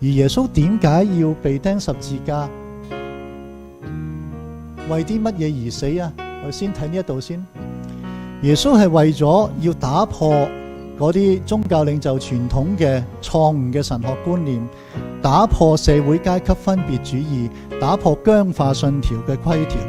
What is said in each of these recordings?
而耶穌點解要被釘十字架？為啲乜嘢而死啊？我先睇呢一度先。耶穌係為咗要打破嗰啲宗教領袖傳統嘅錯誤嘅神學觀念，打破社會階級分別主義，打破僵化信條嘅規條，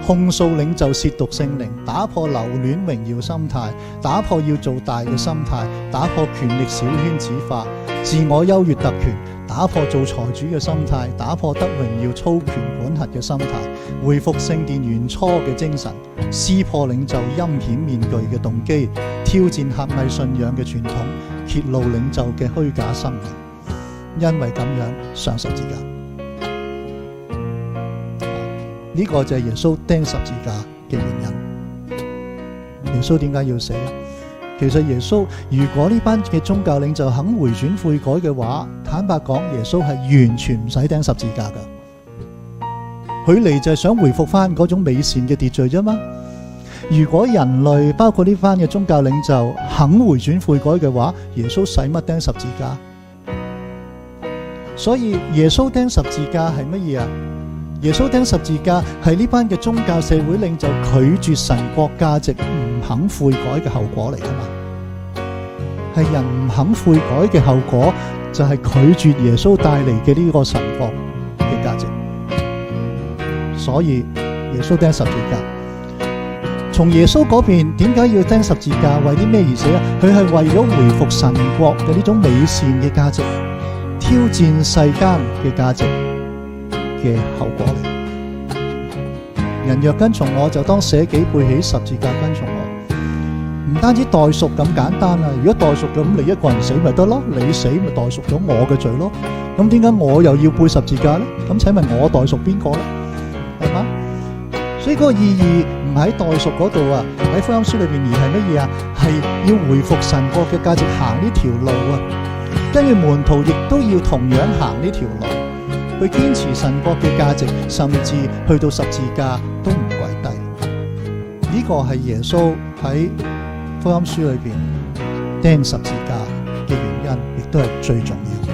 控訴領袖褻瀆聖靈，打破留戀榮耀心態，打破要做大嘅心態，打破權力小圈子化、自我優越特權，打破做財主嘅心態，打破得榮耀操權管轄嘅心態，回復聖殿原初嘅精神，撕破領袖陰險面具嘅動機，挑戰狹隘信仰嘅傳統，揭露領袖嘅虛假生命，因為咁樣上十字架。呢個就係耶穌釘十字架嘅原因。耶穌點解要死啊？其實耶穌如果呢班嘅宗教領袖肯回轉悔改嘅話，坦白講，耶穌係完全唔使釘十字架噶。佢嚟就係想回復翻嗰種美善嘅秩序啫嘛。如果人類包括呢班嘅宗教領袖肯回轉悔改嘅話，耶穌使乜釘十字架？所以耶穌釘十字架係乜嘢啊？耶穌釘十字架係呢班嘅宗教社會領袖拒絕神國價值唔肯悔改嘅後果嚟噶嘛？係人唔肯悔改嘅後果，就係拒絕耶穌帶嚟嘅呢個神國嘅價值。所以耶穌釘十字架。從耶穌嗰邊點解要釘十字架？為啲咩而死啊？佢係為咗回復神國嘅呢種美善嘅價值，挑戰世間嘅價值嘅後果嚟。人若跟從我，就當捨己背起十字架跟從我。唔單止代贖咁簡單啊！如果代贖咁，你一個人死咪得咯，你死咪代贖咗我嘅罪咯。咁點解我又要背十字架呢？咁請問我代贖邊個呢？係嘛？所以嗰個意義唔喺代贖嗰度啊，喺福音書裏邊，而係乜嘢啊？係要回復神國嘅價值，行呢條路啊。跟住門徒亦都要同樣行呢條路。去堅持神國嘅價值，甚至去到十字架都唔跪低。呢個係耶穌喺福音書裏邊釘十字架嘅原因，亦都係最重要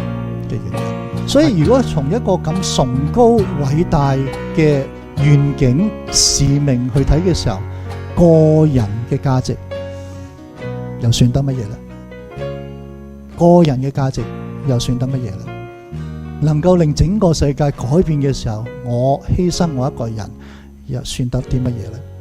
嘅原因。所以如果從一個咁崇高偉大嘅願景使命去睇嘅時候，個人嘅價值又算得乜嘢呢？個人嘅價值又算得乜嘢呢？能夠令整個世界改變嘅時候，我犧牲我一個人，又算得啲乜嘢呢？